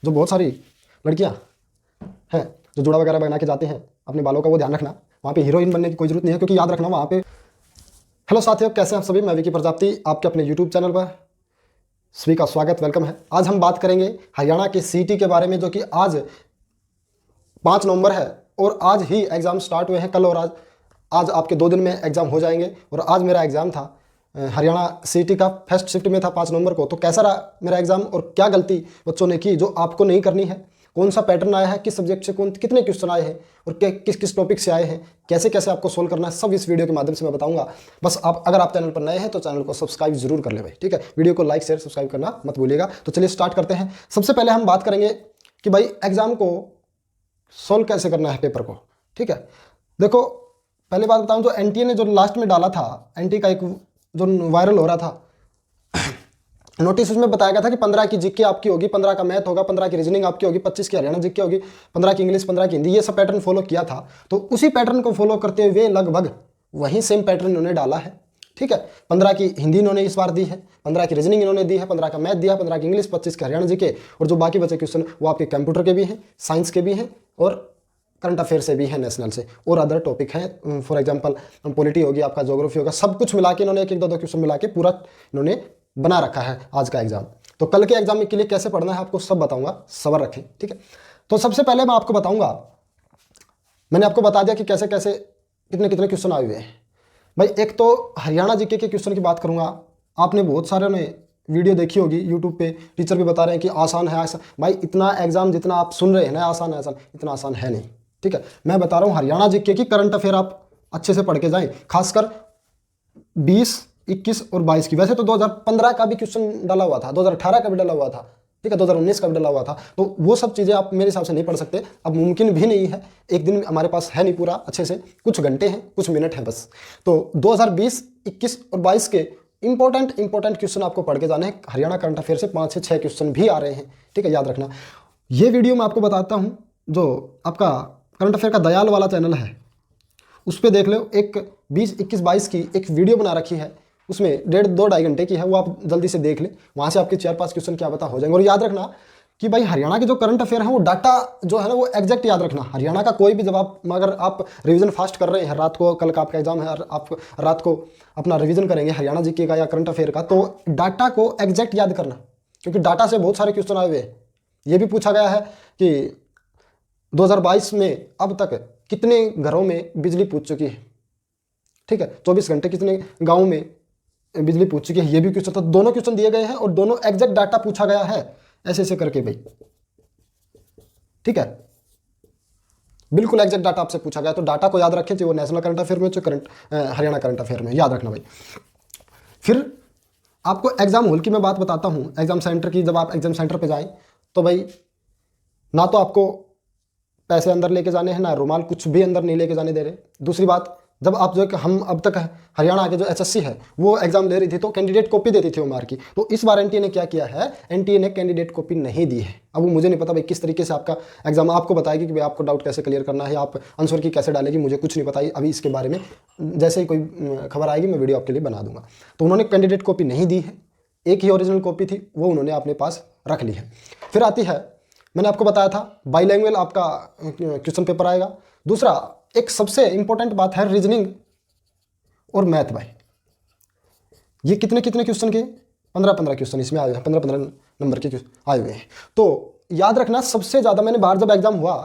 जो बहुत सारी लड़कियां हैं जो जुड़ा वगैरह बना के जाते हैं अपने बालों का, वो ध्यान रखना। वहाँ पे हीरोइन बनने की कोई जरूरत नहीं है, क्योंकि याद रखना वहाँ पे। हेलो साथियों, कैसे हैं आप सभी? मैं विकी प्रजापति आपके अपने यूट्यूब चैनल पर सभी का स्वागत, वेलकम है। आज हम बात करेंगे हरियाणा के सीटी के बारे में, जो कि आज 5 नवंबर है और आज ही एग्ज़ाम स्टार्ट हुए हैं। कल और आज आपके 2 दिन में एग्ज़ाम हो जाएंगे। और आज मेरा एग्ज़ाम था हरियाणा सीटी का, फर्स्ट शिफ्ट में था 5 नवंबर को। तो कैसा रहा मेरा एग्ज़ाम और क्या गलती बच्चों ने की जो आपको नहीं करनी है, कौन सा पैटर्न आया है, किस सब्जेक्ट से कितने क्वेश्चन आए हैं और किस किस टॉपिक से आए हैं, कैसे कैसे आपको सोल्व करना है, सब इस वीडियो के माध्यम से मैं बताऊंगा। बस अगर आप चैनल पर नए हैं तो चैनल को सब्सक्राइब जरूर कर ले भाई, ठीक है। वीडियो को लाइक शेयर सब्सक्राइब करना मत भूलिएगा। तो चलिए स्टार्ट करते हैं। सबसे पहले हम बात करेंगे कि भाई एग्ज़ाम को सोल्व कैसे करना है पेपर को, ठीक है। देखो, पहले बात बताऊं, जो एनटीए ने जो लास्ट में डाला था, एनटीए का एक जो वायरल हो रहा था नोटिस, उसमें बताया गया था कि 15 की जीके आपकी होगी, 15 का मैथ होगा, 15 की रीजनिंग आपकी होगी, 25 की हरियाणा जीके होगी, 15 की इंग्लिश, 15 की हिंदी। ये सब पैटर्न फॉलो किया था। तो उसी पैटर्न को फॉलो करते हुए लगभग वही सेम पैटर्न इन्होंने डाला है, ठीक है। 15 की हिंदी इन्होंने इस बार दी है, 15 की रीजनिंग इन्होंने दी है, 15 का मैथ दिया, 15 की इंग्लिश, 25 के हरियाणा जीके, और जो बाकी बचे क्वेश्चन वो आपके कंप्यूटर के भी हैं, साइंस के भी हैं और करंट अफेयर से भी है, नेशनल से, और अदर टॉपिक हैं। फॉर एग्जांपल पॉलिटी होगी, आपका ज्योग्राफी होगा, सब कुछ मिला के इन्होंने एक एक दो क्वेश्चन मिला के पूरा इन्होंने बना रखा है आज का एग्जाम। तो कल के एग्जाम के लिए कैसे पढ़ना है आपको सब बताऊंगा, सब्र रखें, ठीक है। तो सबसे पहले मैं आपको बताऊंगा, मैंने आपको बता दिया कि कैसे कैसे कितने कितने क्वेश्चन आए हुए हैं भाई। एक तो हरियाणा जीके के क्वेश्चन की बात करूंगा। आपने बहुत सारे ने वीडियो देखी होगी यूट्यूब पे, टीचर भी बता रहे हैं कि आसान है आसान। भाई इतना एग्जाम जितना आप सुन रहे हैं ना आसान है आसान, इतना आसान है नहीं, ठीक है। मैं बता रहा हूँ हरियाणा जीके की करंट अफेयर आप अच्छे से पढ़ के जाएं, खासकर 20, 21 और 22 की। वैसे तो 2015 का भी क्वेश्चन डाला हुआ था, 2018 का भी डाला हुआ था, ठीक है, 2019 का भी डाला हुआ था। तो वो सब चीज़ें आप मेरे हिसाब से नहीं पढ़ सकते, अब मुमकिन भी नहीं है, एक दिन हमारे पास है नहीं पूरा अच्छे से, कुछ घंटे हैं, कुछ मिनट हैं बस। तो 2020, 21 और 22 के इंपॉर्टेंट क्वेश्चन आपको पढ़ के जाने हैं। हरियाणा करंट अफेयर से 5 से 6 क्वेश्चन भी आ रहे हैं, ठीक है, याद रखना। ये वीडियो मैं आपको बताता हूँ, जो आपका करंट अफेयर का दयाल वाला चैनल है उस पर देख लो, एक 20, 21, 22 की एक वीडियो बना रखी है, उसमें 1.5-2 घंटे की है, वो आप जल्दी से देख ले। वहाँ से आपके 4-5 क्वेश्चन क्या पता हो जाएंगे। और याद रखना कि भाई हरियाणा के जो करंट अफेयर है वो डाटा जो है ना वो एग्जैक्ट याद रखना। हरियाणा का कोई भी, जब आप अगर आप रिवीजन फास्ट कर रहे हैं, रात को, कल का आपका एग्जाम है, आप रात को अपना रिवीजन करेंगे हरियाणा जीके का या करंट अफेयर का, तो डाटा को एग्जैक्ट याद करना, क्योंकि डाटा से बहुत सारे क्वेश्चन आए हुए हैं। ये भी पूछा गया है कि 2022 में अब तक कितने घरों में बिजली पहुंच चुकी है, ठीक है, 24 घंटे कितने गाँव में बिजली पहुंच चुकी है, ये भी क्वेश्चन था। दोनों क्वेश्चन दिए गए हैं और दोनों एग्जैक्ट डाटा पूछा गया है, ऐसे ऐसे करके भाई, ठीक है, बिल्कुल एग्जैक्ट डाटा आपसे पूछा गया। तो डाटा को याद रखें, चाहे वो नेशनल करंट अफेयर में, चाहे हरियाणा करंट अफेयर में, याद रखना भाई। फिर आपको एग्जाम हॉल की मैं बात बताता हूँ, एग्जाम सेंटर की। जब आप एग्जाम सेंटर पर जाएं तो भाई ना तो आपको पैसे अंदर लेके जाने हैं, ना रुमाल, कुछ भी अंदर नहीं लेके जाने दे रहे। दूसरी बात, जब आप जो हम अब तक हरियाणा के जो एसएससी है वो एग्जाम ले रही थी तो कैंडिडेट कॉपी देती थी ओएमआर की। तो इस बार एनटीए ने क्या किया है, एनटीए ने कैंडिडेट कॉपी नहीं दी है। अब वो मुझे नहीं पता भाई किस तरीके से आपका एग्जाम आपको बताएगी कि भाई आपको डाउट कैसे क्लियर करना है, आप आंसर की कैसे डालेगी, मुझे कुछ नहीं पता अभी इसके बारे में। जैसे ही कोई खबर आएगी मैं वीडियो आपके लिए बना दूंगा। तो उन्होंने कैंडिडेट कॉपी नहीं दी है, एक ही ओरिजिनल कॉपी थी, वो उन्होंने अपने पास रख ली है। फिर आती है, मैंने आपको बताया था बाईलैंग्वेज आपका क्वेश्चन पेपर आएगा। दूसरा एक सबसे इंपॉर्टेंट बात है रीजनिंग और मैथ। भाई ये कितने कितने क्वेश्चन के 15-15 क्वेश्चन इसमें आए हैं, 15-15 नंबर के आए हुए हैं। तो याद रखना सबसे ज़्यादा, मैंने बाहर जब एग्जाम हुआ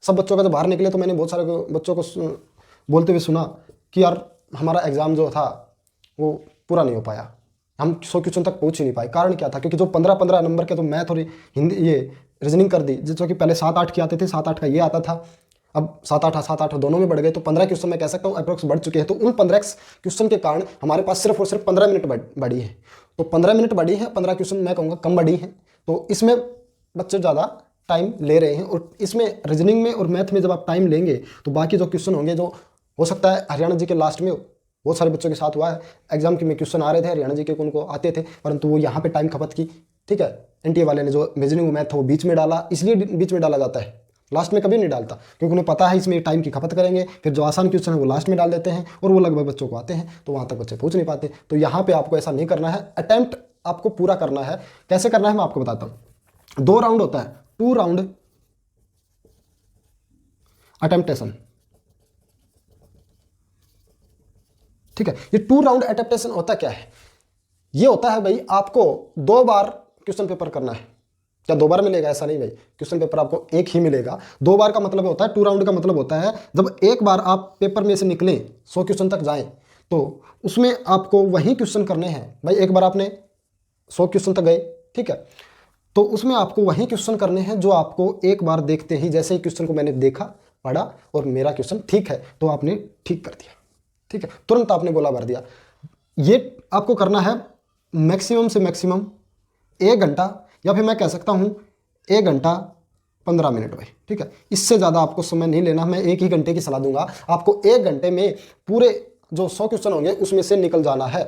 सब बच्चों का जब बाहर निकले तो मैंने बहुत सारे बच्चों को बोलते हुए सुना कि यार हमारा एग्ज़ाम जो था वो पूरा नहीं हो पाया, हम 100 क्वेश्चन तक पहुंच ही नहीं पाए। कारण क्या था, क्योंकि जो 15-15 नंबर के तो मैथ और हिंदी ये रीजनिंग कर दी, जो कि पहले 7-8 के आते थे, 7-8 का ये आता था, अब 7-8 दोनों में बढ़ गए, तो 15 क्वेश्चन मैं कह सकता हूँ अप्रोक्स बढ़ चुके हैं। तो उन 15 क्वेश्चन के कारण हमारे पास सिर्फ और सिर्फ 15 मिनट बढ़ी है। तो 15 मिनट बढ़ी है, 15 क्वेश्चन मैं कहूँगा कम बढ़ी है। तो इसमें बच्चे ज़्यादा टाइम ले रहे हैं, और इसमें रीजनिंग में और मैथ में जब आप टाइम लेंगे तो बाकी जो क्वेश्चन होंगे, जो हो सकता है हरियाणा जी के लास्ट में बहुत सारे बच्चों के साथ हुआ है, एग्जाम के में क्वेश्चन आ रहे थे हरियाणा जी के, उनको आते थे, परंतु वो यहाँ पे टाइम खपत की, ठीक है। एनटीए वाले ने जो रीजनिंग मैथ था वो बीच में डाला, इसलिए बीच में डाला जाता है, लास्ट में कभी नहीं डालता, क्योंकि उन्हें पता है इसमें टाइम की खपत करेंगे। फिर जो आसान क्वेश्चन है वो लास्ट में डाल देते हैं और वो लगभग बच्चों को आते हैं, तो वहाँ तक बच्चे पहुँच नहीं पाते। तो यहाँ पे आपको ऐसा नहीं करना है, अटेम्प्ट आपको पूरा करना है। कैसे करना है मैं आपको बताता हूँ। 2 राउंड होता है, 2 राउंड अटेम्प्टेशन। ठीक है, ये 2 राउंड अटेम्प्टेशन होता क्या है? ये होता है भाई आपको 2 बार क्वेश्चन पेपर करना है। क्या 2 बार मिलेगा? ऐसा नहीं भाई, क्वेश्चन पेपर आपको एक ही मिलेगा। 2 बार का मतलब होता है, 2 राउंड का मतलब होता है जब एक बार आप पेपर में से निकले 100 क्वेश्चन तक जाएं तो उसमें आपको वही क्वेश्चन करने हैं। भाई एक बार आपने 100 क्वेश्चन तक गए, ठीक है, तो उसमें आपको वही क्वेश्चन करने हैं जो आपको एक बार देखते ही, जैसे ही क्वेश्चन को मैंने देखा, पढ़ा और मेरा क्वेश्चन ठीक है तो आपने ठीक कर दिया। ठीक है, तुरंत आपने गोला भर दिया। ये आपको करना है मैक्सिमम से मैक्सिमम 1 घंटा, या फिर मैं कह सकता हूँ 1 घंटा 15 मिनट भाई। ठीक है, इससे ज़्यादा आपको समय नहीं लेना। मैं 1 ही घंटे की सलाह दूंगा। आपको 1 घंटे में पूरे जो 100 क्वेश्चन होंगे उसमें से निकल जाना है।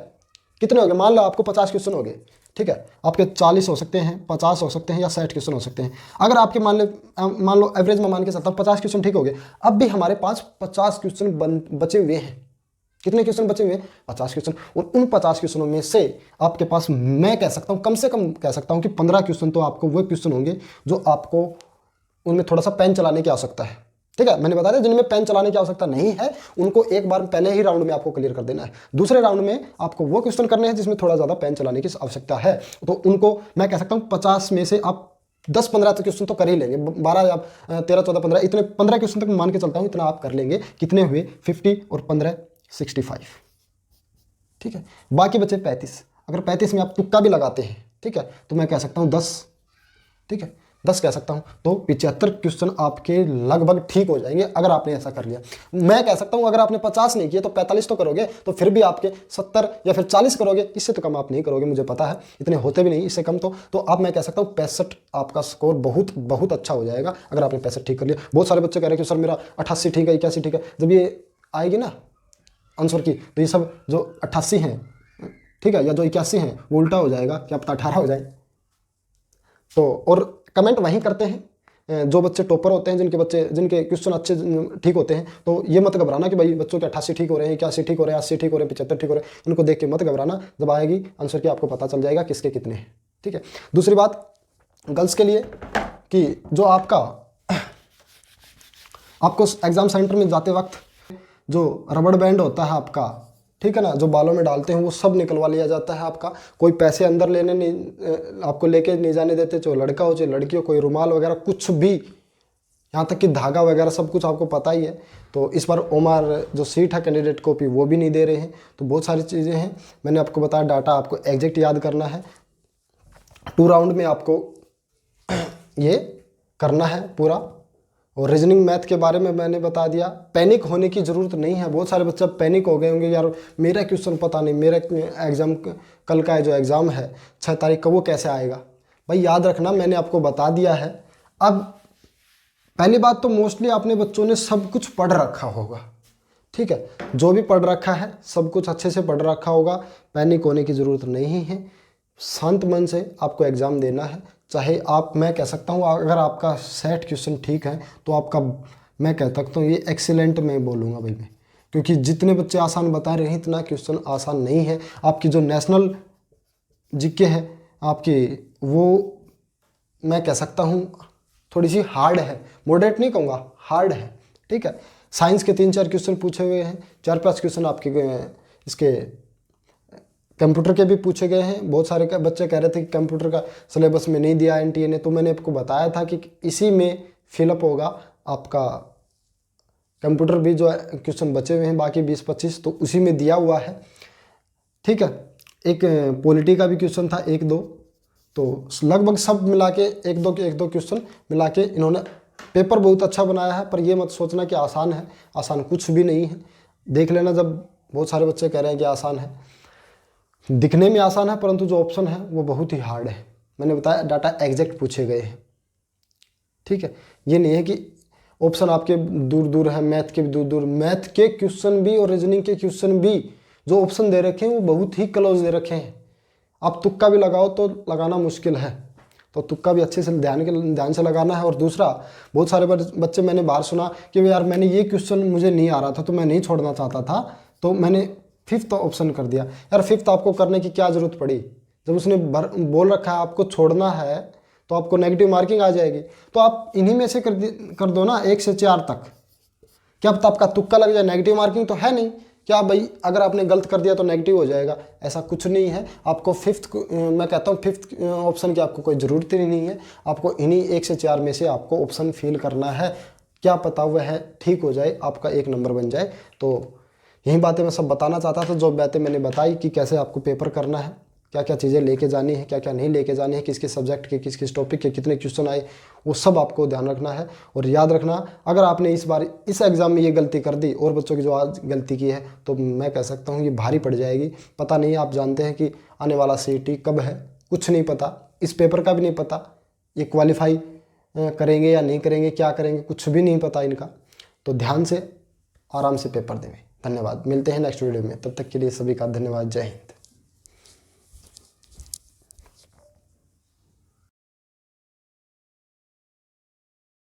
कितने हो गए? मान लो आपको 50 क्वेश्चन हो गए, ठीक है, आपके 40 हो सकते हैं, 50 हो सकते हैं या 60 क्वेश्चन हो सकते हैं। अगर आपके मान लो एवरेज में मान के चलता हूँ 50 क्वेश्चन ठीक हो गए, अब भी हमारे पास 50 क्वेश्चन बचे हुए हैं। कितने क्वेश्चन बचे हुए? 50 क्वेश्चन। और उन 50 क्वेश्चनों में से आपके पास, मैं कह सकता हूँ कम से कम कह सकता हूँ कि 15 क्वेश्चन तो आपको वो क्वेश्चन होंगे जो आपको उनमें थोड़ा सा पेन चलाने की आवश्यकता है। ठीक है, मैंने बता दिया जिनमें पेन चलाने की आवश्यकता नहीं है उनको एक बार पहले ही राउंड में आपको क्लियर कर देना है। दूसरे राउंड में आपको वो क्वेश्चन करने हैं जिसमें थोड़ा ज़्यादा पेन चलाने की आवश्यकता है, तो उनको मैं कह सकता हूँ 50 में से आप 10-15 क्वेश्चन तो कर ही लेंगे। 12 या 13, 14, 15, इतने 15 क्वेश्चन तक मान के चलता हूँ, इतना आप कर लेंगे। कितने हुए? 50 और 15 65। ठीक है, बाकी बचे 35। अगर 35 में आप तुक्का भी लगाते हैं, ठीक है, तो मैं कह सकता हूँ 10, ठीक है, 10 कह सकता हूँ, तो 75 क्वेश्चन आपके लगभग ठीक हो जाएंगे अगर आपने ऐसा कर लिया। मैं कह सकता हूँ अगर आपने 50 नहीं किए तो 45 तो करोगे, तो फिर भी आपके 70 या फिर 40 करोगे, इससे तो कम आप नहीं करोगे, मुझे पता है, इतने होते भी नहीं इससे कम। तो अब मैं कह सकता हूँ 65 आपका स्कोर बहुत बहुत अच्छा हो जाएगा अगर आपने 65 ठीक कर लिया। बहुत सारे बच्चे कह रहे हैं कि सर मेरा 88 ठीक है, 81 ठीक है। जब ये आएगी ना आंसर की, तो ये सब जो 88 हैं, ठीक है, या जो 81 हैं, वो उल्टा हो जाएगा, क्या पता 18 हो जाए। तो और कमेंट वहीं करते हैं जो बच्चे टॉपर होते हैं, जिनके क्वेश्चन अच्छे ठीक होते हैं। तो ये मत घबराना कि भाई बच्चों के 88 ठीक हो रहे हैं, 81 ठीक हो रहे हैं, 80 ठीक हो रहे हैं, 75 ठीक हो रहे हैं, इनको देख के मत घबराना। जब आएगी आंसर की आपको पता चल जाएगा किसके कितने हैं। ठीक है, दूसरी बात गर्ल्स के लिए कि जो आपको एग्जाम सेंटर में जाते वक्त जो रबड़ बैंड होता है आपका, ठीक है ना, जो बालों में डालते हैं, वो सब निकलवा लिया जाता है आपका। कोई पैसे अंदर लेने नहीं, आपको लेके नहीं जाने देते, चाहे लड़का हो चाहे लड़की हो। कोई रुमाल वगैरह कुछ भी, यहाँ तक कि धागा वगैरह सब कुछ आपको पता ही है। तो इस बार ओमार जो सीट है कैंडिडेट कॉपी वो भी नहीं दे रहे हैं। तो बहुत सारी चीज़ें हैं, मैंने आपको बताया। डाटा आपको एग्जैक्ट याद करना है। 2 राउंड में आपको ये करना है पूरा। और रीजनिंग मैथ के बारे में मैंने बता दिया। पैनिक होने की ज़रूरत नहीं है। बहुत सारे बच्चे पैनिक हो गए होंगे, यार मेरा क्वेश्चन पता नहीं, मेरा एग्ज़ाम कल का जो एग्ज़ाम है 6 तारीख का, वो कैसे आएगा। भाई याद रखना, मैंने आपको बता दिया है। अब पहली बात तो मोस्टली आपने बच्चों ने सब कुछ पढ़ रखा होगा, ठीक है, जो भी पढ़ रखा है सब कुछ अच्छे से पढ़ रखा होगा। पैनिक होने की ज़रूरत नहीं है। शांत मन से आपको एग्ज़ाम देना है। चाहे आप, मैं कह सकता हूँ अगर आपका 60 क्वेश्चन ठीक है तो आपका, मैं कह सकता हूँ ये एक्सीलेंट में बोलूँगा भाई मैं, क्योंकि जितने बच्चे आसान बता रहे हैं इतना क्वेश्चन आसान नहीं है। आपकी जो नेशनल जीके है आपकी, वो मैं कह सकता हूँ थोड़ी सी हार्ड है, मॉडरेट नहीं कहूँगा, हार्ड है। ठीक है, साइंस के 3-4 क्वेश्चन पूछे हुए हैं, 4-5 क्वेश्चन आपके इसके कंप्यूटर के भी पूछे गए हैं। बहुत सारे बच्चे कह रहे थे कि कंप्यूटर का सिलेबस में नहीं दिया एनटीए ने, तो मैंने आपको बताया था कि इसी में फिलअप होगा आपका कंप्यूटर भी, जो क्वेश्चन बचे हुए हैं बाकी 20-25 तो उसी में दिया हुआ है। ठीक है, एक पॉलिटी का भी क्वेश्चन था 1-2, तो लगभग सब मिला के 1-2 क्वेश्चन मिला के इन्होंने पेपर बहुत अच्छा बनाया है। पर ये मत सोचना कि आसान है, आसान कुछ भी नहीं है। देख लेना, जब बहुत सारे बच्चे कह रहे हैं कि आसान है, दिखने में आसान है परंतु जो ऑप्शन है वो बहुत ही हार्ड है। मैंने बताया डाटा एग्जैक्ट पूछे गए हैं। ठीक है, ये नहीं है कि ऑप्शन आपके दूर दूर है, मैथ के भी दूर दूर, मैथ के क्वेश्चन भी और रीजनिंग के क्वेश्चन भी जो ऑप्शन दे रखे हैं वो बहुत ही क्लोज दे रखे हैं। आप तुक्का भी लगाओ तो लगाना मुश्किल है, तो तुक्का भी अच्छे से ध्यान से लगाना है। और दूसरा, बहुत सारे बच्चे मैंने बाहर सुना कि यार मैंने ये क्वेश्चन मुझे नहीं आ रहा था तो मैं नहीं छोड़ना चाहता था, तो मैंने 5th ऑप्शन कर दिया। यार 5th आपको करने की क्या ज़रूरत पड़ी? जब उसने बोल रखा है आपको छोड़ना है तो आपको नेगेटिव मार्किंग आ जाएगी। तो आप इन्हीं में से कर दो ना 1 से 4 तक, क्या पता आपका तुक्का लग जाए। नेगेटिव मार्किंग तो है नहीं, क्या भाई अगर आपने गलत कर दिया तो नेगेटिव हो जाएगा, ऐसा कुछ नहीं है। आपको मैं कहता हूँ फिफ्थ ऑप्शन की आपको कोई ज़रूरत ही नहीं है। आपको इन्हीं 1 से 4 में से आपको ऑप्शन फिल करना है, क्या पता वह है ठीक हो जाए, आपका 1 नंबर बन जाए। तो यही बातें मैं सब बताना चाहता था, जो बातें मैंने बताई कि कैसे आपको पेपर करना है, क्या क्या चीज़ें लेके जानी है, क्या क्या नहीं लेके जानी है, किस किस सब्जेक्ट के किस किस टॉपिक के कितने क्वेश्चन आए, वो सब आपको ध्यान रखना है। और याद रखना, अगर आपने इस बार इस एग्ज़ाम में ये गलती कर दी और बच्चों की जो आज गलती की है, तो मैं कह सकता हूँ ये भारी पड़ जाएगी। पता नहीं, आप जानते हैं कि आने वाला CET कब है, कुछ नहीं पता, इस पेपर का भी नहीं पता, ये क्वालिफाई करेंगे या नहीं करेंगे, क्या करेंगे, कुछ भी नहीं पता इनका। तो ध्यान से आराम से पेपर देंगे। धन्यवाद, मिलते हैं नेक्स्ट वीडियो में, तब तक के लिए सभी का धन्यवाद। जय हिंद।